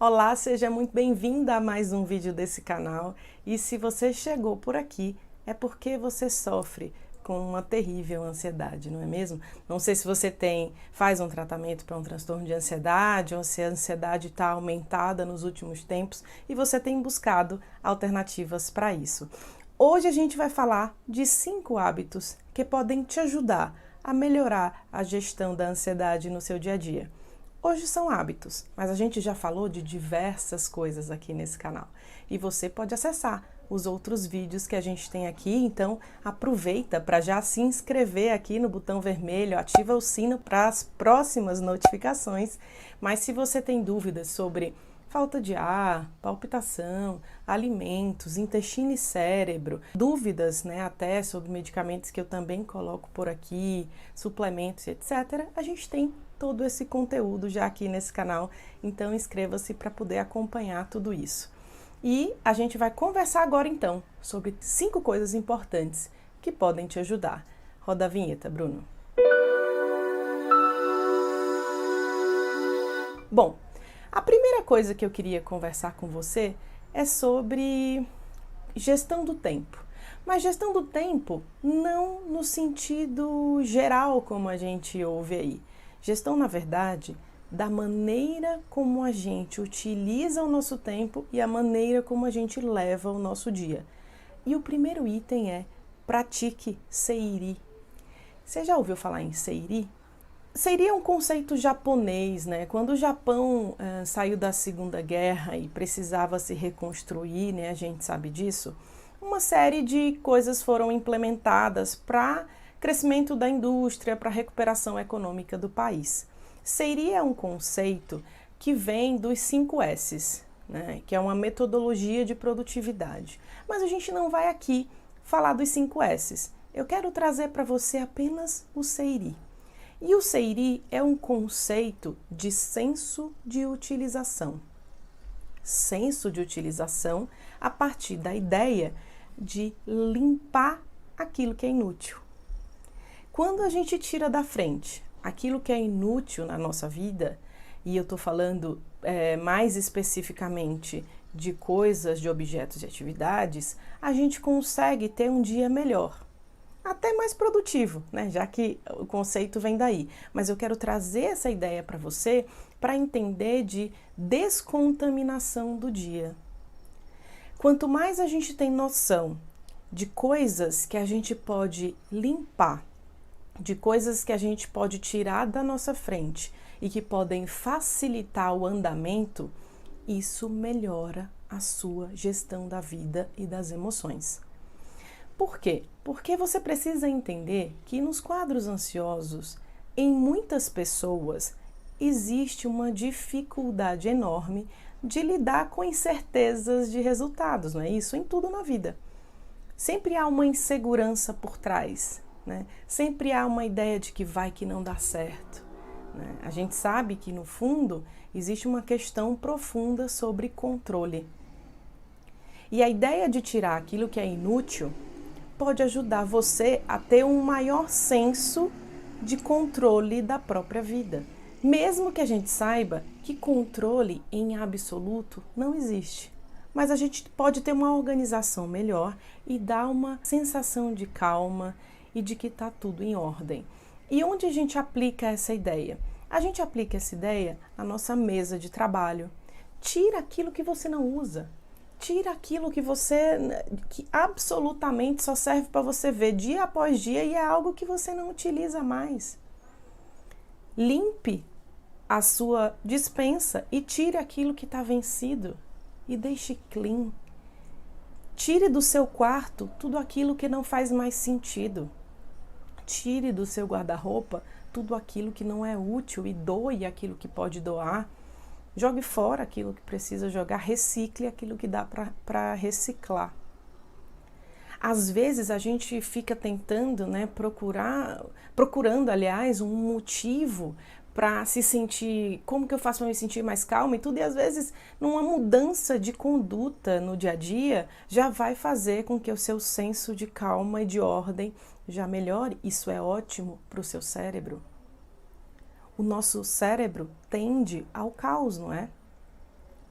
Olá, seja muito bem-vinda a mais um vídeo desse canal. E se você chegou por aqui, é porque você sofre com uma terrível ansiedade, não é mesmo? Não sei se você faz um tratamento para um transtorno de ansiedade ou se a ansiedade está aumentada nos últimos tempos e você tem buscado alternativas para isso. Hoje a gente vai falar de 5 hábitos que podem te ajudar a melhorar a gestão da ansiedade no seu dia a dia. Hoje são hábitos, mas a gente já falou de diversas coisas aqui nesse canal. E você pode acessar os outros vídeos que a gente tem aqui, então aproveita para já se inscrever aqui no botão vermelho, ativa o sino para as próximas notificações. Mas se você tem dúvidas sobre falta de ar, palpitação, alimentos, intestino e cérebro, dúvidas, até sobre medicamentos que eu também coloco por aqui, suplementos, etc., a gente tem todo esse conteúdo já aqui nesse canal, então inscreva-se para poder acompanhar tudo isso. E a gente vai conversar agora então sobre 5 coisas importantes que podem te ajudar. Roda a vinheta, Bruno. Bom, a primeira coisa que eu queria conversar com você é sobre gestão do tempo. Mas gestão do tempo não no sentido geral como a gente ouve aí. Gestão, na verdade, da maneira como a gente utiliza o nosso tempo e a maneira como a gente leva o nosso dia. E o primeiro item é pratique Seiri. Você já ouviu falar em Seiri? Seiri é um conceito japonês, né? Quando o Japão saiu da Segunda Guerra e precisava se reconstruir, né? A gente sabe disso. Uma série de coisas foram implementadas para crescimento da indústria, para a recuperação econômica do país. Seiri é um conceito que vem dos 5 S's, né, que é uma metodologia de produtividade. Mas a gente não vai aqui falar dos 5 S's. Eu quero trazer para você apenas o Seiri. E o Seiri é um conceito de senso de utilização. Senso de utilização a partir da ideia de limpar aquilo que é inútil. Quando a gente tira da frente aquilo que é inútil na nossa vida, e eu estou falando mais especificamente de coisas, de objetos, de atividades, a gente consegue ter um dia melhor, até mais produtivo, né? Já que o conceito vem daí. Mas eu quero trazer essa ideia para você para entender de descontaminação do dia. Quanto mais a gente tem noção de coisas que a gente pode limpar, de coisas que a gente pode tirar da nossa frente e que podem facilitar o andamento, isso melhora a sua gestão da vida e das emoções. Por quê? Porque você precisa entender que nos quadros ansiosos, em muitas pessoas, existe uma dificuldade enorme de lidar com incertezas de resultados, não é isso? Em tudo na vida. Sempre há uma insegurança por trás, né? Sempre há uma ideia de que vai que não dá certo, né? A gente sabe que no fundo existe uma questão profunda sobre controle. E a ideia de tirar aquilo que é inútil pode ajudar você a ter um maior senso de controle da própria vida. Mesmo que a gente saiba que controle em absoluto não existe. Mas a gente pode ter uma organização melhor e dar uma sensação de calma e de que está tudo em ordem. E onde a gente aplica essa ideia? A gente aplica essa ideia na nossa mesa de trabalho. Tira aquilo que você não usa. Tira aquilo que absolutamente só serve para você ver dia após dia e é algo que você não utiliza mais. Limpe a sua despensa e tire aquilo que está vencido e deixe clean. Tire do seu quarto tudo aquilo que não faz mais sentido. Tire do seu guarda-roupa tudo aquilo que não é útil e doe aquilo que pode doar. Jogue fora aquilo que precisa jogar, recicle aquilo que dá para reciclar. Às vezes a gente fica tentando, procurando, aliás, um motivo para se sentir, como que eu faço para me sentir mais calma e tudo, e às vezes numa mudança de conduta no dia a dia já vai fazer com que o seu senso de calma e de ordem já melhore. Isso é ótimo para o seu cérebro. O nosso cérebro tende ao caos, não é?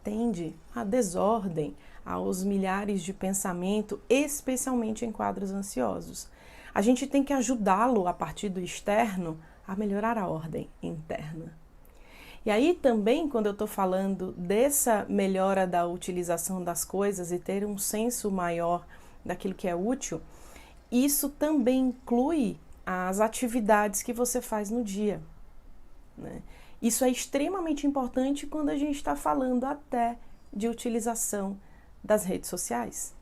tende à desordem, aos milhares de pensamento, especialmente em quadros ansiosos. A gente tem que ajudá-lo a partir do externo a melhorar a ordem interna. E aí também, quando eu estou falando dessa melhora da utilização das coisas e ter um senso maior daquilo que é útil, isso também inclui as atividades que você faz no dia, né? Isso é extremamente importante quando a gente está falando até de utilização das redes sociais.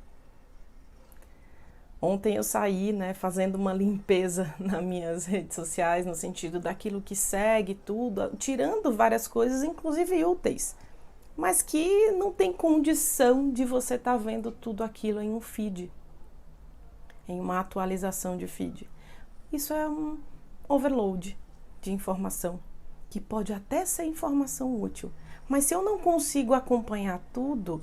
Ontem eu saí, né, fazendo uma limpeza nas minhas redes sociais, no sentido daquilo que segue tudo, tirando várias coisas, inclusive úteis, mas que não tem condição de você estar vendo tudo aquilo em um feed, em uma atualização de feed. Isso é um overload de informação, que pode até ser informação útil, mas se eu não consigo acompanhar tudo,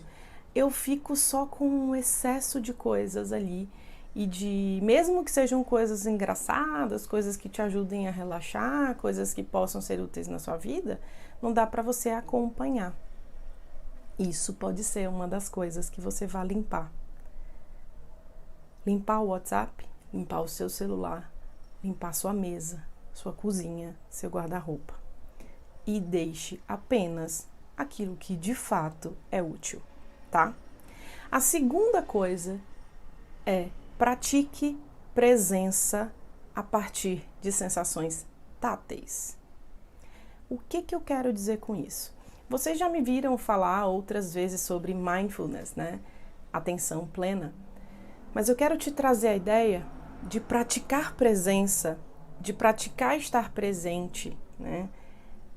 eu fico só com um excesso de coisas ali, e mesmo que sejam coisas engraçadas, coisas que te ajudem a relaxar, coisas que possam ser úteis na sua vida, não dá para você acompanhar. Isso pode ser uma das coisas que você vai limpar. Limpar o WhatsApp, limpar o seu celular, limpar sua mesa, sua cozinha, seu guarda-roupa. E deixe apenas aquilo que de fato é útil, tá? A segunda coisa é pratique presença a partir de sensações táteis. O que eu quero dizer com isso? Vocês já me viram falar outras vezes sobre mindfulness, né? Atenção plena. Mas eu quero te trazer a ideia de praticar presença, de praticar estar presente, né?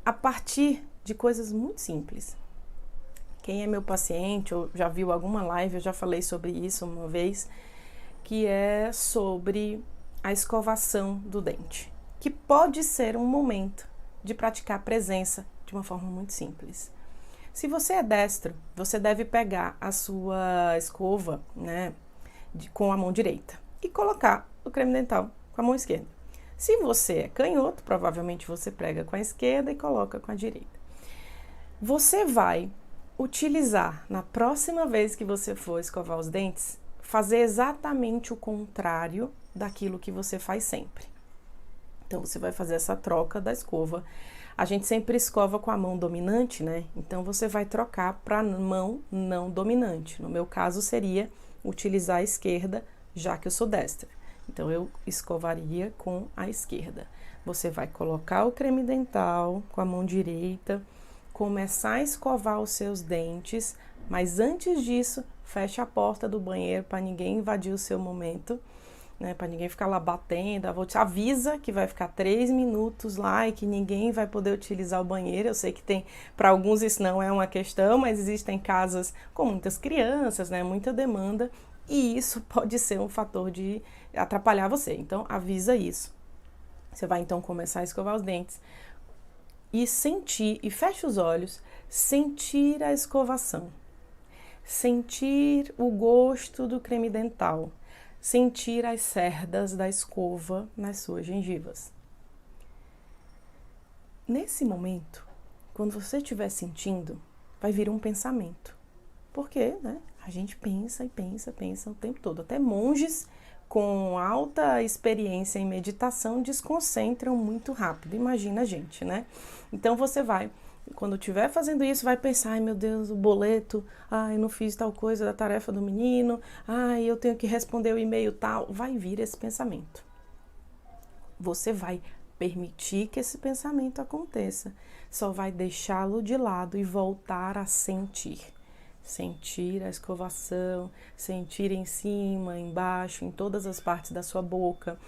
A partir de coisas muito simples. Quem é meu paciente ou já viu alguma live, eu já falei sobre isso uma vez, que é sobre a escovação do dente, que pode ser um momento de praticar presença de uma forma muito simples. Se você é destro, você deve pegar a sua escova, né, com a mão direita e colocar o creme dental com a mão esquerda. Se você é canhoto, provavelmente você prega com a esquerda e coloca com a direita. Você vai utilizar, na próxima vez que você for escovar os dentes, fazer exatamente o contrário daquilo que você faz sempre. Então, você vai fazer essa troca da escova. A gente sempre escova com a mão dominante, né? Então, você vai trocar para a mão não dominante. No meu caso, seria utilizar a esquerda, já que eu sou destra. Então, eu escovaria com a esquerda. Você vai colocar o creme dental com a mão direita, começar a escovar os seus dentes, mas antes disso, feche a porta do banheiro para ninguém invadir o seu momento, né? Para ninguém ficar lá batendo. Avisa que vai ficar 3 minutos lá e que ninguém vai poder utilizar o banheiro. Eu sei que para alguns isso não é uma questão, mas existem casas com muitas crianças, né? Muita demanda, e isso pode ser um fator de atrapalhar você. Então, avisa isso. Você vai então começar a escovar os dentes e sentir, e fecha os olhos, sentir a escovação. Sentir o gosto do creme dental, sentir as cerdas da escova nas suas gengivas. Nesse momento, quando você estiver sentindo, vai vir um pensamento. Porque, né, a gente pensa e pensa o tempo todo. Até monges com alta experiência em meditação desconcentram muito rápido. Imagina a gente, né? Então você vai, quando estiver fazendo isso, vai pensar: ai meu Deus, o boleto, ai eu não fiz tal coisa da tarefa do menino, ai eu tenho que responder o e-mail tal. Vai vir esse pensamento. Você vai permitir que esse pensamento aconteça, só vai deixá-lo de lado e voltar a sentir. Sentir a escovação, sentir em cima, embaixo, em todas as partes da sua boca,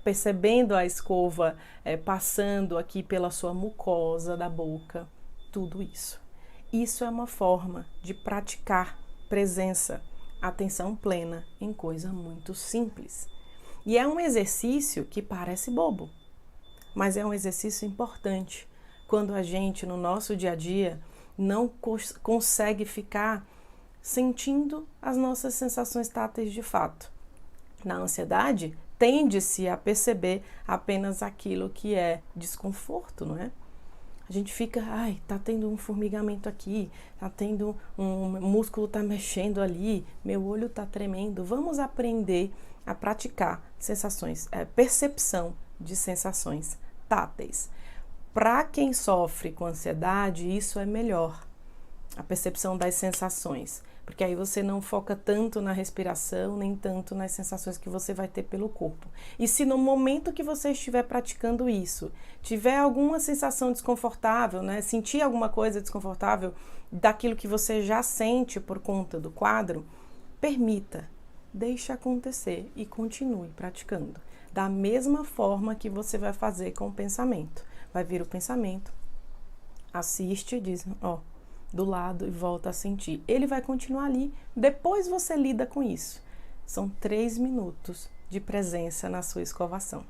percebendo a escova passando aqui pela sua mucosa da boca, tudo isso. Isso é uma forma de praticar presença, atenção plena em coisa muito simples. E é um exercício que parece bobo, mas é um exercício importante quando a gente, no nosso dia a dia, não consegue ficar sentindo as nossas sensações táteis de fato. Na ansiedade, tende-se a perceber apenas aquilo que é desconforto, não é? A gente fica, ai, tá tendo um formigamento aqui, tá tendo um músculo tá mexendo ali, meu olho tá tremendo. Vamos aprender a praticar sensações, percepção de sensações táteis. Para quem sofre com ansiedade, isso é melhor, a percepção das sensações, porque aí você não foca tanto na respiração, nem tanto nas sensações que você vai ter pelo corpo. E se no momento que você estiver praticando isso, tiver alguma sensação desconfortável, né, sentir alguma coisa desconfortável daquilo que você já sente por conta do quadro, permita, deixe acontecer e continue praticando. Da mesma forma que você vai fazer com o pensamento. Vai vir o pensamento, assiste e diz, ó, do lado e volta a sentir. Ele vai continuar ali, depois você lida com isso. São 3 minutos de presença na sua escovação,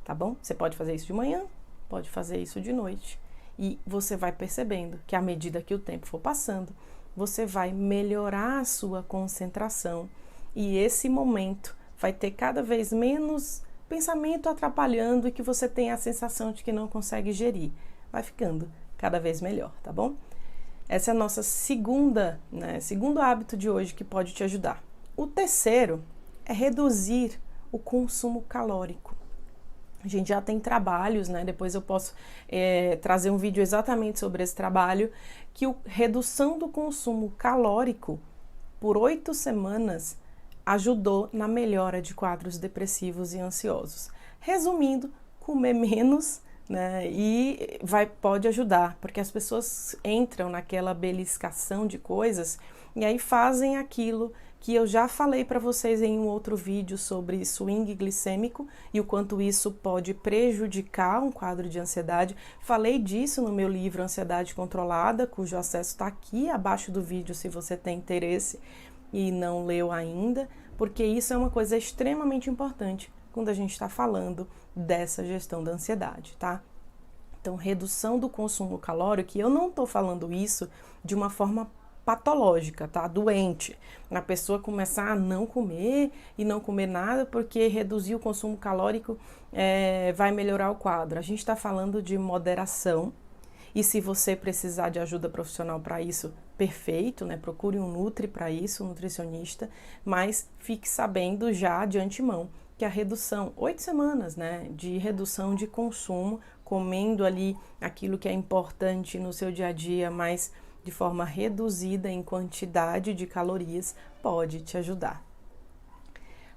tá bom? Você pode fazer isso de manhã, pode fazer isso de noite. E você vai percebendo que à medida que o tempo for passando, você vai melhorar a sua concentração e esse momento vai ter cada vez menos pensamento atrapalhando e que você tem a sensação de que não consegue gerir. Vai ficando cada vez melhor, tá bom? Essa é a nossa segundo hábito de hoje que pode te ajudar. O terceiro é reduzir o consumo calórico. A gente já tem trabalhos, né? Depois eu posso trazer um vídeo exatamente sobre esse trabalho, que a redução do consumo calórico por 8 semanas ajudou na melhora de quadros depressivos e ansiosos. Resumindo, comer menos, né, e pode ajudar, porque as pessoas entram naquela beliscação de coisas e aí fazem aquilo que eu já falei para vocês em um outro vídeo sobre swing glicêmico e o quanto isso pode prejudicar um quadro de ansiedade. Falei disso no meu livro Ansiedade Controlada, cujo acesso está aqui abaixo do vídeo se você tem interesse e não leu ainda, porque isso é uma coisa extremamente importante quando a gente está falando dessa gestão da ansiedade, tá? Então, redução do consumo calórico, e eu não estou falando isso de uma forma patológica, tá? Doente. A pessoa começar a não comer e não comer nada porque reduzir o consumo calórico vai melhorar o quadro. A gente está falando de moderação. E se você precisar de ajuda profissional para isso, perfeito, né? Procure um nutri para isso, um nutricionista, mas fique sabendo já de antemão que a redução, 8 semanas, né, de redução de consumo, comendo ali aquilo que é importante no seu dia a dia, mas de forma reduzida em quantidade de calorias, pode te ajudar.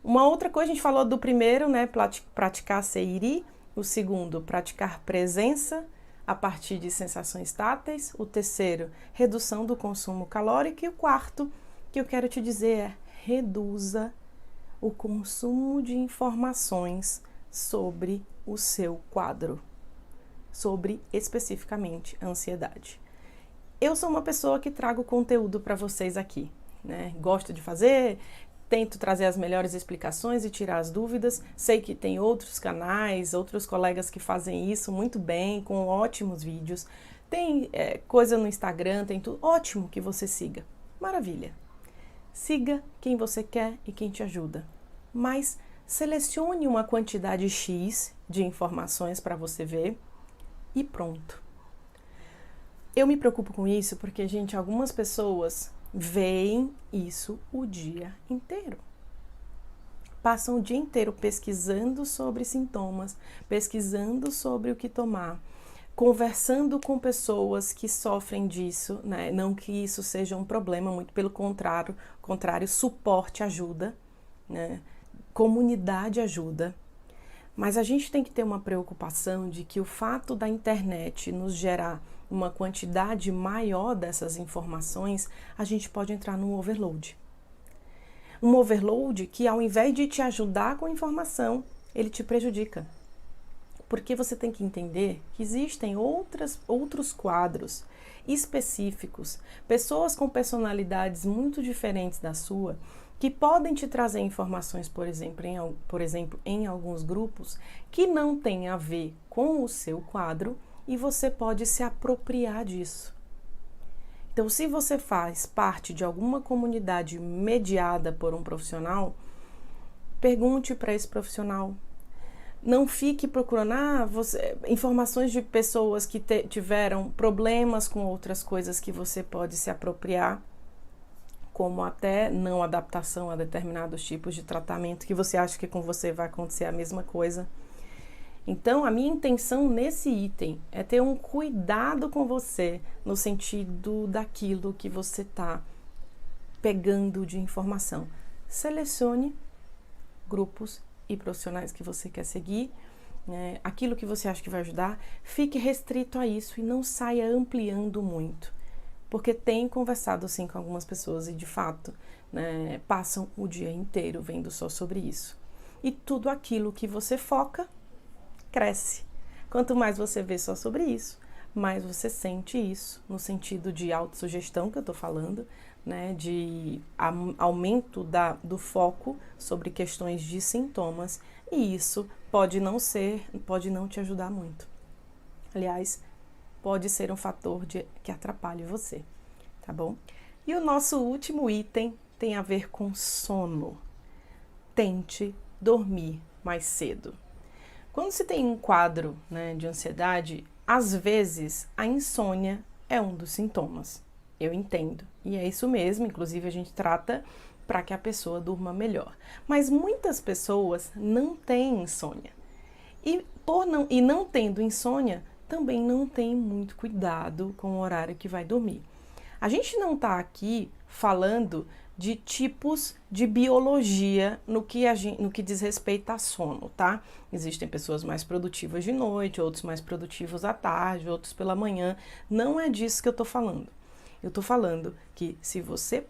Uma outra coisa, a gente falou do primeiro, né, praticar seiri, o segundo, praticar presença, a partir de sensações táteis, o terceiro, redução do consumo calórico, e o quarto que eu quero te dizer é reduza o consumo de informações sobre o seu quadro, sobre especificamente a ansiedade. Eu sou uma pessoa que trago conteúdo para vocês aqui, né? Gosto de fazer, tento trazer as melhores explicações e tirar as dúvidas. Sei que tem outros canais, outros colegas que fazem isso muito bem, com ótimos vídeos. Tem coisa no Instagram, tem tudo. Ótimo que você siga. Maravilha. Siga quem você quer e quem te ajuda. Mas selecione uma quantidade X de informações para você ver e pronto. Eu me preocupo com isso porque, gente, algumas pessoas veem isso o dia inteiro. Passam o dia inteiro pesquisando sobre sintomas, pesquisando sobre o que tomar, conversando com pessoas que sofrem disso, né? Não que isso seja um problema, muito pelo contrário, suporte ajuda, né? Comunidade ajuda. Mas a gente tem que ter uma preocupação de que o fato da internet nos gerar uma quantidade maior dessas informações, a gente pode entrar num overload. Um overload que, ao invés de te ajudar com a informação, ele te prejudica. Porque você tem que entender que existem outros quadros específicos, pessoas com personalidades muito diferentes da sua, que podem te trazer informações, por exemplo, em alguns grupos, que não têm a ver com o seu quadro, e você pode se apropriar disso. Então, se você faz parte de alguma comunidade mediada por um profissional, pergunte para esse profissional, Não fique procurando informações de pessoas que tiveram problemas com outras coisas que você pode se apropriar, como até não adaptação a determinados tipos de tratamento que você acha que com você vai acontecer a mesma coisa. Então, a minha intenção nesse item é ter um cuidado com você no sentido daquilo que você está pegando de informação. Selecione grupos e profissionais que você quer seguir, né? Aquilo que você acha que vai ajudar, fique restrito a isso e não saia ampliando muito. Porque tenho conversado assim com algumas pessoas e de fato, né, passam o dia inteiro vendo só sobre isso. E tudo aquilo que você foca, cresce. Quanto mais você vê só sobre isso, mais você sente isso, no sentido de autossugestão que eu tô falando, né, de aumento do foco sobre questões de sintomas, e isso pode não te ajudar muito. Aliás, pode ser um fator que atrapalhe você, tá bom? E o nosso último item tem a ver com sono. Tente dormir mais cedo. Quando se tem um quadro, né, de ansiedade, às vezes a insônia é um dos sintomas. Eu entendo. E é isso mesmo, inclusive a gente trata para que a pessoa durma melhor. Mas muitas pessoas não têm insônia. E não tendo insônia, também não tem muito cuidado com o horário que vai dormir. A gente não está aqui falando de tipos de biologia no que diz respeito a sono, tá? Existem pessoas mais produtivas de noite, outros mais produtivos à tarde, outros pela manhã. Não é disso que eu tô falando. Eu tô falando que se você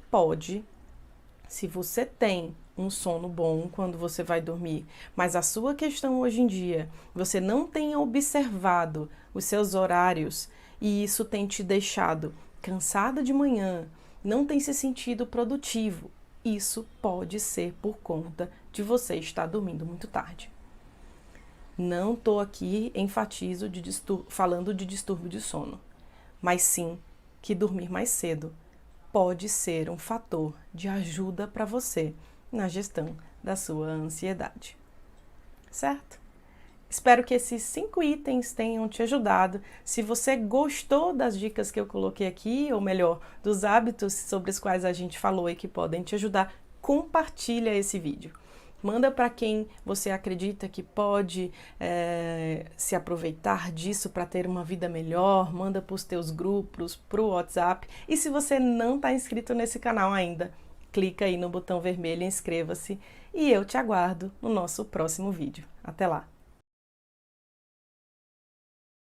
tem um sono bom quando você vai dormir, mas a sua questão hoje em dia, você não tem observado os seus horários e isso tem te deixado cansada de manhã, não tem se sentido produtivo, isso pode ser por conta de você estar dormindo muito tarde. Não estou aqui, falando de distúrbio de sono, mas sim que dormir mais cedo pode ser um fator de ajuda para você na gestão da sua ansiedade. Certo? Espero que esses 5 itens tenham te ajudado. Se você gostou das dicas que eu coloquei aqui, ou melhor, dos hábitos sobre os quais a gente falou e que podem te ajudar, compartilha esse vídeo. Manda para quem você acredita que pode se aproveitar disso para ter uma vida melhor. Manda para os teus grupos, para o WhatsApp. E se você não está inscrito nesse canal ainda, clica aí no botão vermelho e inscreva-se. E eu te aguardo no nosso próximo vídeo. Até lá!